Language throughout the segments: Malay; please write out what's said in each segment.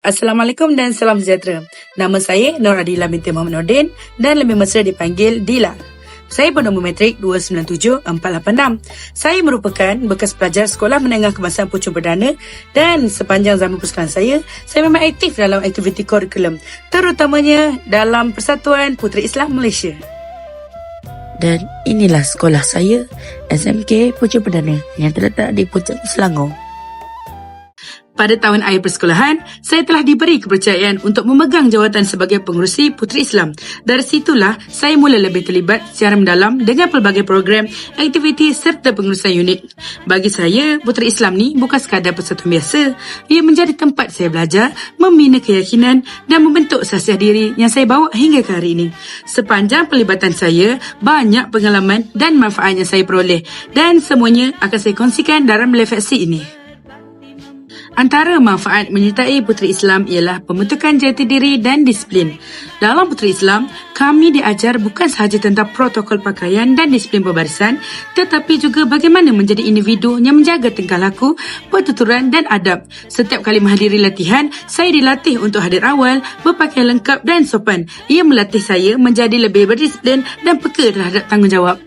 Assalamualaikum dan salam sejahtera. Nama saya Nur Adila binti Muhammad Nordin dan lebih mesra dipanggil Dila. Saya bernombor matrik 297486. Saya merupakan bekas pelajar sekolah menengah kebangsaan Puchong Perdana dan sepanjang zaman persekolahan saya memang aktif dalam aktiviti kurikulum, terutamanya dalam Persatuan Puteri Islam Malaysia. Dan inilah sekolah saya, SMK Puchong Perdana yang terletak di Puchong, Selangor. Pada tahun akhir persekolahan, saya telah diberi kepercayaan untuk memegang jawatan sebagai pengerusi Puteri Islam. Dari situlah, saya mula lebih terlibat secara mendalam dengan pelbagai program, aktiviti serta pengurusan unit. Bagi saya, Puteri Islam ni bukan sekadar persatuan biasa. Ia menjadi tempat saya belajar, membina keyakinan dan membentuk sasiah diri yang saya bawa hingga ke hari ini. Sepanjang pelibatan saya, banyak pengalaman dan manfaat yang saya peroleh dan semuanya akan saya kongsikan dalam refleksi ini. Antara manfaat menyertai Puteri Islam ialah pembentukan jati diri dan disiplin. Dalam Puteri Islam, kami diajar bukan sahaja tentang protokol pakaian dan disiplin perbarisan, tetapi juga bagaimana menjadi individu yang menjaga tingkah laku, pertuturan dan adab. Setiap kali menghadiri latihan, saya dilatih untuk hadir awal, berpakaian lengkap dan sopan. Ia melatih saya menjadi lebih berdisiplin dan peka terhadap tanggungjawab.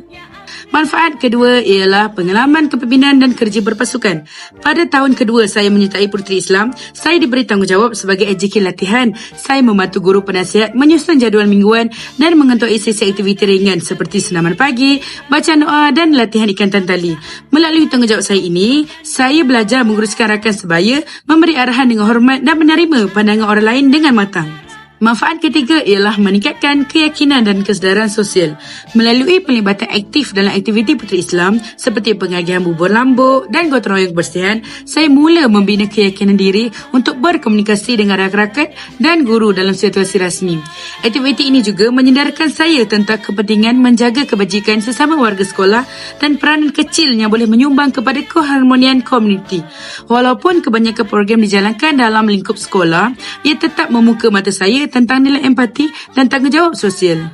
Manfaat kedua ialah pengalaman kepimpinan dan kerja berpasukan. Pada tahun kedua saya menyertai Puteri Islam, saya diberi tanggungjawab sebagai AJK latihan. Saya membantu guru penasihat menyusun jadual mingguan dan mengetuai sesi aktiviti ringan seperti senaman pagi, bacaan doa dan latihan ikan tali. Melalui tanggungjawab saya ini, saya belajar menguruskan rakan sebaya, memberi arahan dengan hormat dan menerima pandangan orang lain dengan matang. Manfaat ketiga ialah meningkatkan keyakinan dan kesedaran sosial. Melalui pelibatan aktif dalam aktiviti Puteri Islam seperti pengagihan bubur lambuk dan gotong royong kebersihan, saya mula membina keyakinan diri untuk berkomunikasi dengan rakan-rakan dan guru dalam situasi rasmi. Aktiviti ini juga menyedarkan saya tentang kepentingan menjaga kebajikan sesama warga sekolah dan peranan kecil yang boleh menyumbang kepada keharmonian komuniti. Walaupun kebanyakan program dijalankan dalam lingkup sekolah, ia tetap membuka mata saya tentang nilai empati dan tanggungjawab sosial.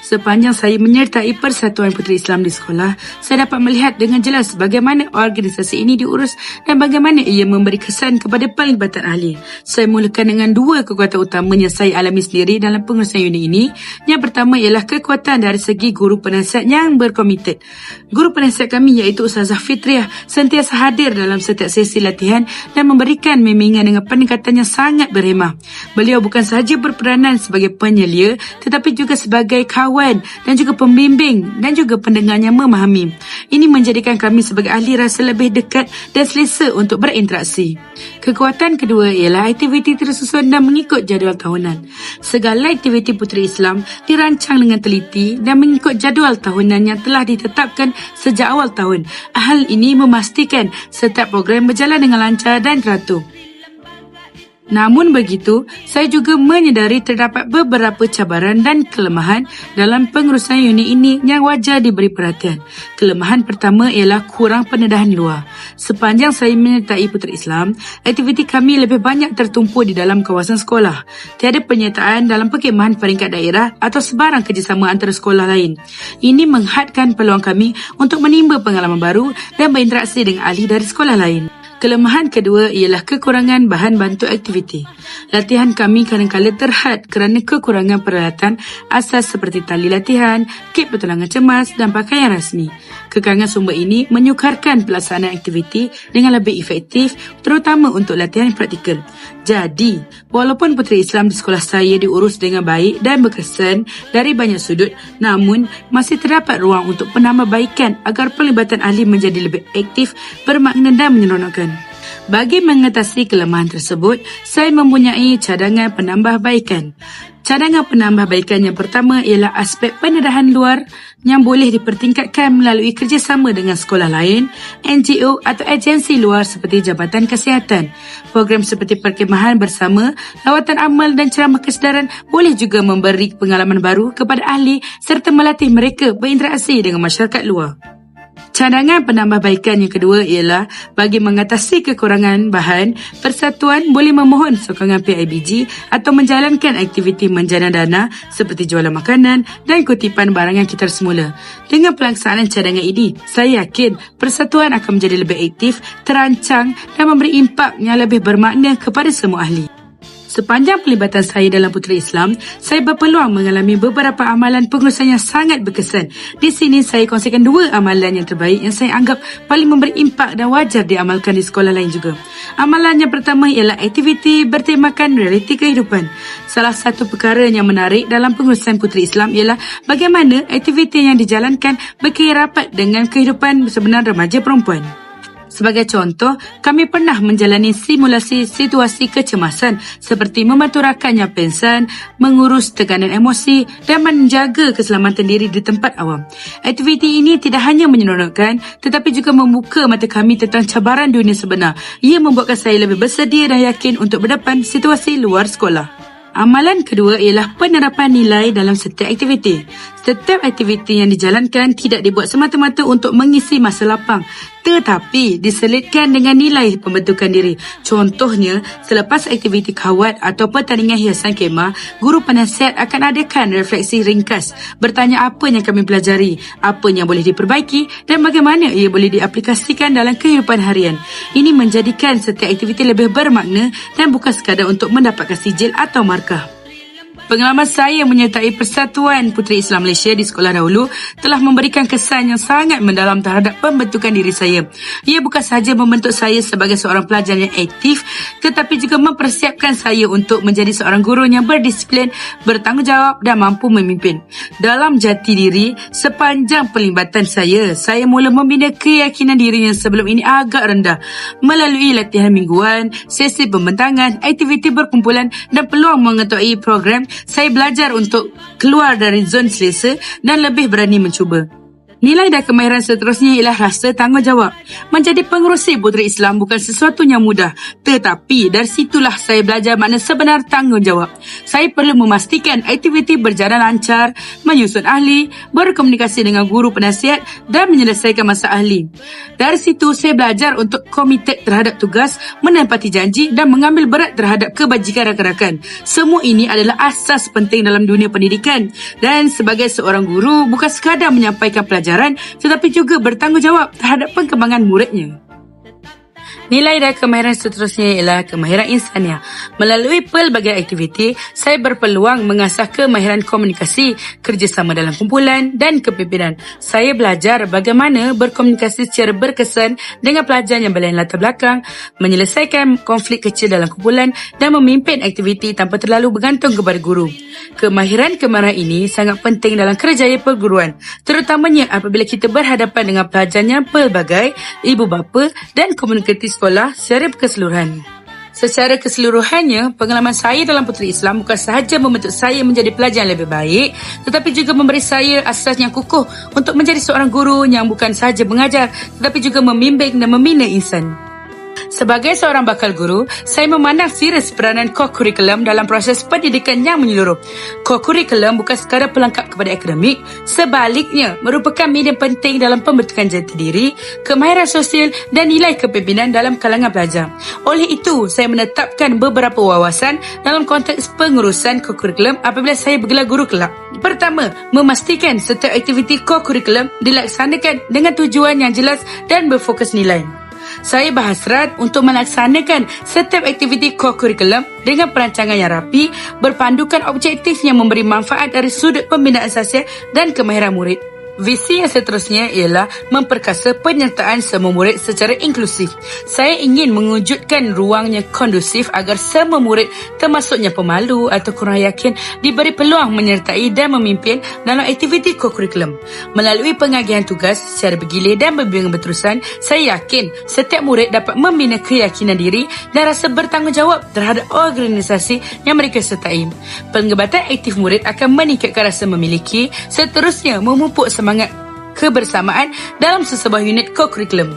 Sepanjang saya menyertai Persatuan Puteri Islam di sekolah, saya dapat melihat dengan jelas bagaimana organisasi ini diurus dan bagaimana ia memberi kesan kepada pelibatan ahli. Saya mulakan dengan dua kekuatan utama yang saya alami sendiri dalam pengurusan unit ini. Yang pertama ialah kekuatan dari segi guru penasihat yang berkomited. Guru penasihat kami iaitu Ustazah Fitriah sentiasa hadir dalam setiap sesi latihan dan memberikan bimbingan dengan pendekatan yang sangat berhemah. Beliau bukan sahaja berperanan sebagai penyelia tetapi juga sebagai kawan dan juga pembimbing dan juga pendengar yang memahami. Ini menjadikan kami sebagai ahli rasa lebih dekat dan selesa untuk berinteraksi. Kekuatan kedua ialah aktiviti tersusun dan mengikut jadual tahunan. Segala aktiviti Puteri Islam dirancang dengan teliti dan mengikut jadual tahunan yang telah ditetapkan sejak awal tahun. Hal ini memastikan setiap program berjalan dengan lancar dan teratur. Namun begitu, saya juga menyedari terdapat beberapa cabaran dan kelemahan dalam pengurusan unit ini yang wajar diberi perhatian. Kelemahan pertama ialah kurang pendedahan luar. Sepanjang saya menyertai Puteri Islam, aktiviti kami lebih banyak tertumpu di dalam kawasan sekolah. Tiada penyertaan dalam perkhidmatan peringkat daerah atau sebarang kerjasama antara sekolah lain. Ini menghadkan peluang kami untuk menimba pengalaman baru dan berinteraksi dengan ahli dari sekolah lain. Kelemahan kedua ialah kekurangan bahan bantu aktiviti. Latihan kami kadang-kadang terhad kerana kekurangan peralatan asas seperti tali latihan, kit pertolongan cemas dan pakaian rasmi. Kekurangan sumber ini menyukarkan pelaksanaan aktiviti dengan lebih efektif, terutama untuk latihan praktikal. Jadi, walaupun Puteri Islam di sekolah saya diurus dengan baik dan berkesan dari banyak sudut, namun masih terdapat ruang untuk penambahbaikan agar pelibatan ahli menjadi lebih aktif, bermakna dan menyeronokkan. Bagi mengatasi kelemahan tersebut, saya mempunyai cadangan penambahbaikan. Cadangan penambahbaikan yang pertama ialah aspek pendedahan luar yang boleh dipertingkatkan melalui kerjasama dengan sekolah lain, NGO atau agensi luar seperti Jabatan Kesihatan. Program seperti perkhidmatan bersama, lawatan amal dan ceramah kesedaran boleh juga memberi pengalaman baru kepada ahli serta melatih mereka berinteraksi dengan masyarakat luar. Cadangan penambahbaikan yang kedua ialah bagi mengatasi kekurangan bahan, persatuan boleh memohon sokongan PIBG atau menjalankan aktiviti menjana dana seperti jualan makanan dan kutipan barangan kita semula. Dengan pelaksanaan cadangan ini, saya yakin persatuan akan menjadi lebih aktif, terancang dan memberi impak yang lebih bermakna kepada semua ahli. Sepanjang pelibatan saya dalam Puteri Islam, saya berpeluang mengalami beberapa amalan pengurusan yang sangat berkesan. Di sini saya kongsikan 2 amalan yang terbaik yang saya anggap paling memberi impak dan wajar diamalkan di sekolah lain juga. Amalan yang pertama ialah aktiviti bertemakan realiti kehidupan. Salah satu perkara yang menarik dalam pengurusan Puteri Islam ialah bagaimana aktiviti yang dijalankan berkait rapat dengan kehidupan sebenar remaja perempuan. Sebagai contoh, kami pernah menjalani simulasi situasi kecemasan seperti membantu rakan yang pingsan, mengurus tekanan emosi dan menjaga keselamatan diri di tempat awam. Aktiviti ini tidak hanya menyeronokkan tetapi juga membuka mata kami tentang cabaran dunia sebenar. Ia membuatkan saya lebih bersedia dan yakin untuk berdepan situasi luar sekolah. Amalan kedua ialah penerapan nilai dalam setiap aktiviti. Setiap aktiviti yang dijalankan tidak dibuat semata-mata untuk mengisi masa lapang, tetapi diselitkan dengan nilai pembentukan diri. Contohnya, selepas aktiviti kawat atau pertandingan hiasan kemah, guru penasihat akan adakan refleksi ringkas, bertanya apa yang kami pelajari, apa yang boleh diperbaiki dan bagaimana ia boleh diaplikasikan dalam kehidupan harian. Ini menjadikan setiap aktiviti lebih bermakna dan bukan sekadar untuk mendapatkan sijil atau markah. Pengalaman saya menyertai Persatuan Puteri Islam Malaysia di sekolah dahulu telah memberikan kesan yang sangat mendalam terhadap pembentukan diri saya. Ia bukan sahaja membentuk saya sebagai seorang pelajar yang aktif, tetapi juga mempersiapkan saya untuk menjadi seorang guru yang berdisiplin, bertanggungjawab dan mampu memimpin. Dalam jati diri, sepanjang pelibatan saya mula membina keyakinan diri yang sebelum ini agak rendah. Melalui latihan mingguan, sesi pembentangan, aktiviti berkumpulan dan peluang mengetahui program, saya belajar untuk keluar dari zon selesa dan lebih berani mencuba. Nilai dan kemahiran seterusnya ialah rasa tanggungjawab. Menjadi pengerusi Puteri Islam bukan sesuatu yang mudah, tetapi dari situlah saya belajar makna sebenar tanggungjawab. Saya perlu memastikan aktiviti berjalan lancar, menyusun ahli, berkomunikasi dengan guru penasihat dan menyelesaikan masalah ahli. Dari situ saya belajar untuk komited terhadap tugas, menepati janji dan mengambil berat terhadap kebajikan rakan-rakan. Semua ini adalah asas penting dalam dunia pendidikan dan sebagai seorang guru bukan sekadar menyampaikan pelajaran tetapi juga bertanggungjawab terhadap perkembangan muridnya. Nilai dan kemahiran seterusnya ialah kemahiran insaniah. Melalui pelbagai aktiviti, saya berpeluang mengasah kemahiran komunikasi, kerjasama dalam kumpulan dan kepimpinan. Saya belajar bagaimana berkomunikasi secara berkesan dengan pelajar yang berlain latar belakang, menyelesaikan konflik kecil dalam kumpulan dan memimpin aktiviti tanpa terlalu bergantung kepada guru. Kemahiran-kemahiran ini sangat penting dalam kerjaya perguruan, terutamanya apabila kita berhadapan dengan pelajar yang pelbagai, ibu bapa dan komuniti sekolah secara keseluruhan. Secara keseluruhannya, pengalaman saya dalam Puteri Islam bukan sahaja membentuk saya menjadi pelajar yang lebih baik, tetapi juga memberi saya asas yang kukuh untuk menjadi seorang guru yang bukan sahaja mengajar, tetapi juga membimbing dan membina insan. Sebagai seorang bakal guru, saya memandang serius peranan co-curriculum dalam proses pendidikan yang menyeluruh. Co-curriculum bukan sekadar pelengkap kepada akademik, sebaliknya merupakan medium penting dalam pembentukan jati diri, kemahiran sosial dan nilai kepimpinan dalam kalangan pelajar. Oleh itu, saya menetapkan beberapa wawasan dalam konteks pengurusan co-curriculum apabila saya bergelar guru kelak. Pertama, memastikan setiap aktiviti co-curriculum dilaksanakan dengan tujuan yang jelas dan berfokus nilai. Saya berhasrat untuk melaksanakan setiap aktiviti co-curriculum dengan perancangan yang rapi, berpandukan objektif yang memberi manfaat dari sudut pembinaan sosial dan kemahiran murid. Visi yang seterusnya ialah memperkasa penyertaan semua murid secara inklusif. Saya ingin mewujudkan ruang yang kondusif agar semua murid, termasuknya pemalu atau kurang yakin, diberi peluang menyertai dan memimpin dalam aktiviti co-curriculum. Melalui pengagihan tugas secara bergilir dan berbimbingan berterusan, saya yakin setiap murid dapat membina keyakinan diri dan rasa bertanggungjawab terhadap organisasi yang mereka sertai. Penglibatan aktif murid akan meningkatkan rasa memiliki, seterusnya memupuk semangat kebersamaan dalam sesebuah unit co-curriculum.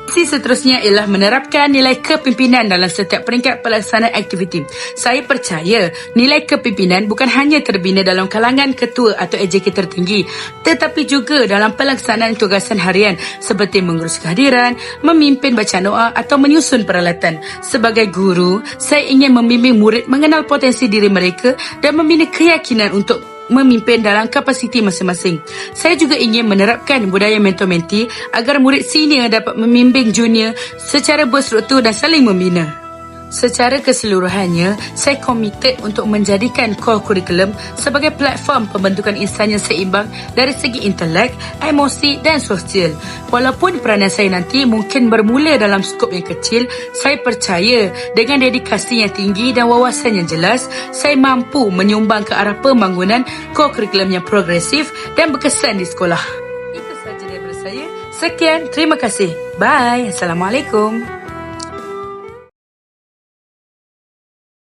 Visi seterusnya ialah menerapkan nilai kepimpinan dalam setiap peringkat pelaksanaan aktiviti. Saya percaya nilai kepimpinan bukan hanya terbina dalam kalangan ketua atau AJK tertinggi, tetapi juga dalam pelaksanaan tugasan harian seperti mengurus kehadiran, memimpin bacaan doa atau menyusun peralatan. Sebagai guru, saya ingin membimbing murid mengenal potensi diri mereka dan membina keyakinan untuk memimpin dalam kapasiti masing-masing. Saya juga ingin menerapkan budaya mentor-mentee agar murid senior dapat membimbing junior secara berstruktur dan saling membina. Secara keseluruhannya, saya komited untuk menjadikan core curriculum sebagai platform pembentukan insan yang seimbang dari segi intelek, emosi dan sosial. Walaupun peranan saya nanti mungkin bermula dalam skop yang kecil, saya percaya dengan dedikasi yang tinggi dan wawasan yang jelas, saya mampu menyumbang ke arah pembangunan core curriculum yang progresif dan berkesan di sekolah. Itu sahaja daripada saya. Sekian, terima kasih. Bye. Assalamualaikum.